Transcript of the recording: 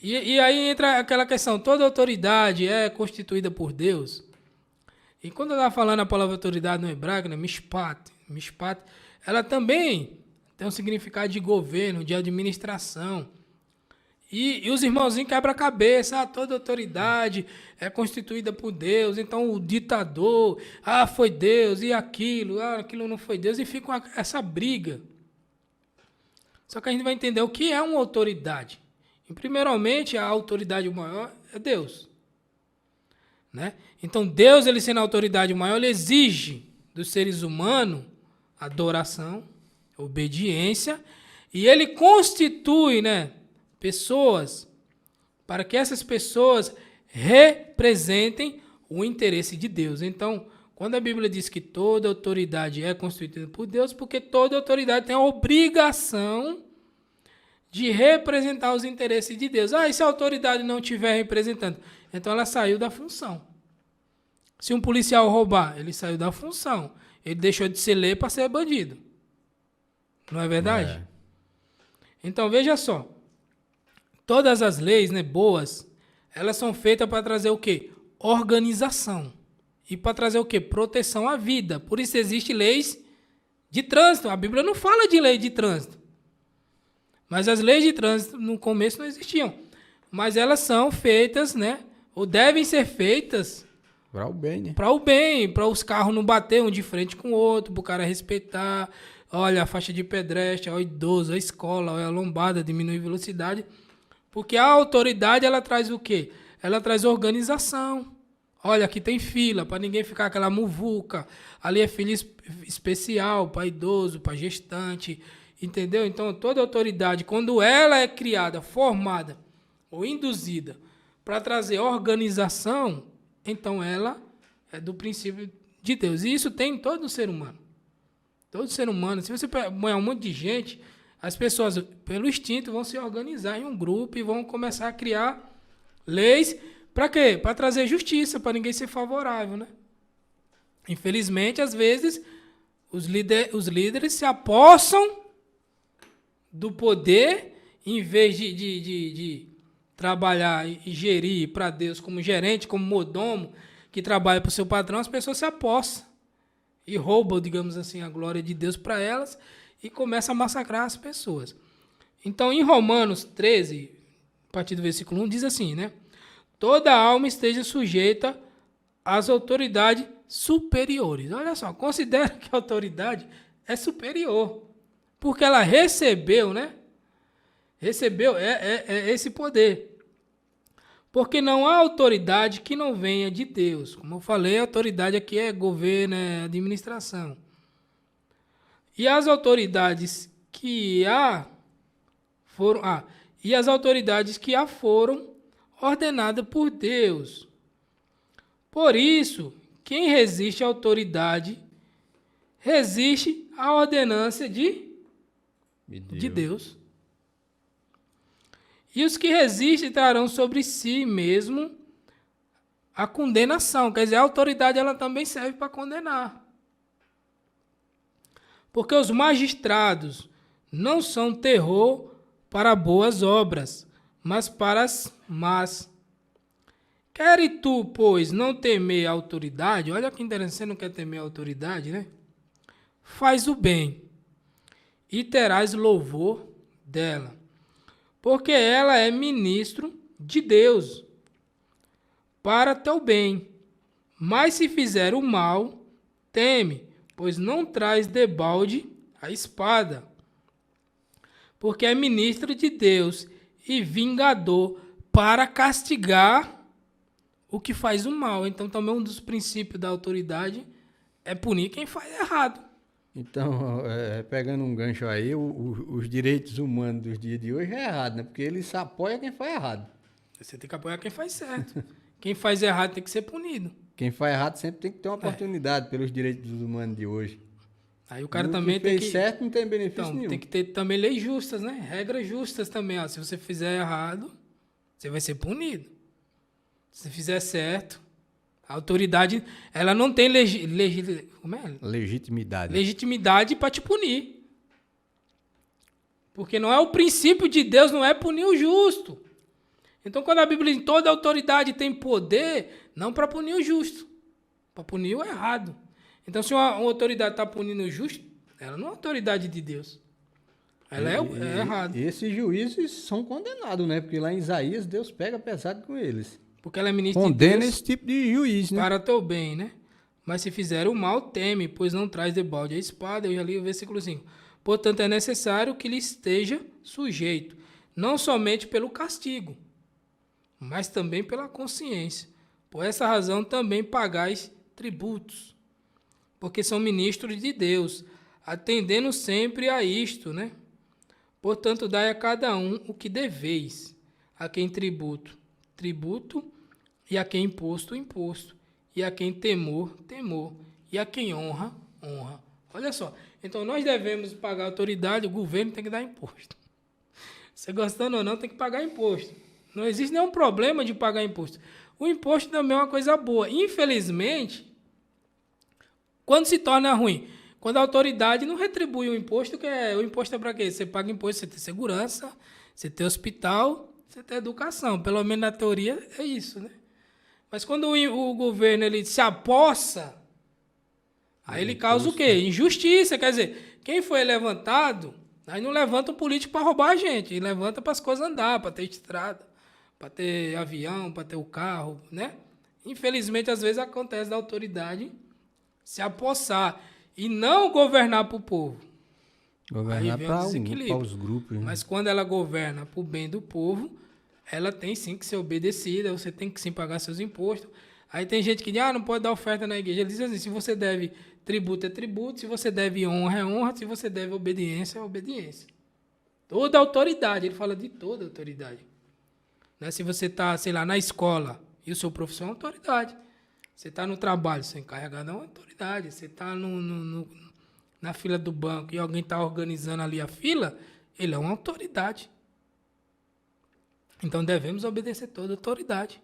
E aí entra aquela questão, toda autoridade é constituída por Deus. E quando eu estava falando a palavra autoridade no hebraico, né, mishpat, ela também tem um significado de governo, de administração. E os irmãozinhos quebram a cabeça, toda autoridade é constituída por Deus, então o ditador, foi Deus, e aquilo não foi Deus, e fica essa briga. Só que a gente vai entender o que é uma autoridade. E, primeiramente, a autoridade maior é Deus. Né? Então, Deus, ele sendo a autoridade maior, ele exige dos seres humanos adoração, obediência, e ele constitui, né, pessoas para que essas pessoas representem o interesse de Deus. Então, quando a Bíblia diz que toda autoridade é constituída por Deus, porque toda autoridade tem a obrigação de representar os interesses de Deus. E se a autoridade não estiver representando? Então ela saiu da função. Se um policial roubar, ele saiu da função. Ele deixou de ser lei para ser bandido. Não é verdade? É. Então veja só. Todas as leis, né, boas, elas são feitas para trazer o quê? Organização. E para trazer o quê? Proteção à vida. Por isso existem leis de trânsito. A Bíblia não fala de lei de trânsito. Mas as leis de trânsito no começo não existiam. Mas elas são feitas, né? Ou devem ser feitas para o bem, né? Para o bem, para os carros não bater um de frente com o outro, para o cara respeitar. Olha a faixa de pedestre, olha o idoso, a escola, olha a lombada, diminuir a velocidade. Porque a autoridade, ela traz o quê? Ela traz organização. Olha, aqui tem fila, para ninguém ficar aquela muvuca. Ali é fila especial para idoso, para gestante. Entendeu? Então, toda autoridade, quando ela é criada, formada ou induzida para trazer organização, então ela é do princípio de Deus. E isso tem em todo ser humano. Todo ser humano. Se você põe um monte de gente, as pessoas, pelo instinto, vão se organizar em um grupo e vão começar a criar leis. Para quê? Para trazer justiça, para ninguém ser favorável, né? Infelizmente, às vezes, os líderes se apossam do poder, em vez de trabalhar e gerir para Deus como gerente, como mordomo, que trabalha para o seu patrão, as pessoas se apossam e roubam, digamos assim, a glória de Deus para elas e começam a massacrar as pessoas. Então, em Romanos 13, a partir do versículo 1, diz assim, né? Toda alma esteja sujeita às autoridades superiores. Olha só, considera que a autoridade é superior. Porque ela recebeu, né? Recebeu esse poder. Porque não há autoridade que não venha de Deus. Como eu falei, a autoridade aqui é governo, é administração. E as autoridades que foram ordenadas por Deus. Por isso, quem resiste à autoridade resiste à ordenança de Deus. E os que resistem trarão sobre si mesmo a condenação. Quer dizer, a autoridade ela também serve para condenar. Porque os magistrados não são terror para boas obras, mas para as más. Quer tu, pois, não temer a autoridade? Olha que interessante, você não quer temer a autoridade, né? Faz o bem e terás louvor dela, porque ela é ministro de Deus para teu bem. Mas se fizer o mal, teme, pois não traz debalde a espada, porque é ministro de Deus e vingador para castigar o que faz o mal. Então também um dos princípios da autoridade é punir quem faz errado. Então, pegando um gancho aí, os direitos humanos dos dias de hoje é errado, né? Porque eles apoiam quem faz errado. Você tem que apoiar quem faz certo. Quem faz errado tem que ser punido. Quem faz errado sempre tem que ter uma oportunidade pelos direitos humanos de hoje. Aí o cara também tem que... certo não tem benefício nenhum. Tem que ter também leis justas, né? Regras justas também. Se você fizer errado, você vai ser punido. Se fizer certo... A autoridade, ela não tem legitimidade para te punir. Porque não é o princípio de Deus, não é punir o justo. Então, quando a Bíblia diz toda autoridade tem poder, não para punir o justo, para punir o errado. Então, se uma autoridade está punindo o justo, ela não é autoridade de Deus. Ela é errada. Esses juízes são condenados, né? Porque lá em Isaías, Deus pega pesado com eles. Porque ela é ministra Condena de Deus esse tipo de juiz, né? para teu bem, né? Mas se fizer o mal, teme, pois não traz debalde a espada. Eu já li o versículo 5. Portanto, é necessário que lhe esteja sujeito, não somente pelo castigo, mas também pela consciência. Por essa razão também pagais tributos, porque são ministros de Deus, atendendo sempre a isto, né? Portanto, dai a cada um o que deveis, a quem tributo, tributo, e a quem imposto, imposto, e a quem temor, temor, e a quem honra, honra. Olha só, então nós devemos pagar autoridade, o governo tem que dar imposto. Você gostando ou não, tem que pagar imposto. Não existe nenhum problema de pagar imposto. O imposto também é uma coisa boa. Infelizmente, quando se torna ruim? Quando a autoridade não retribui o imposto, o imposto é para quê? Você paga imposto, você tem segurança, você tem hospital, você tem educação. Pelo menos na teoria é isso, né? Mas quando o governo ele se apossa, aí ele causa o quê? Injustiça. Quer dizer, quem foi levantado, aí não levanta o político para roubar a gente, ele levanta para as coisas andar, para ter estrada, para ter avião, para ter o carro, né? Infelizmente, às vezes acontece da autoridade se apossar e não governar para o povo. Governar para os grupos. Né? Mas quando ela governa para o bem do povo, ela tem sim que ser obedecida, você tem que sim pagar seus impostos. Aí tem gente que diz, não pode dar oferta na igreja. Ele diz assim, se você deve tributo, é tributo, se você deve honra, é honra, se você deve obediência, é obediência. Toda autoridade, ele fala de toda autoridade. Né? Se você está, sei lá, na escola e o seu professor é uma autoridade. Você está no trabalho, seu encarregado é uma autoridade. Você está na fila do banco e alguém está organizando ali a fila, ele é uma autoridade. Então devemos obedecer toda autoridade.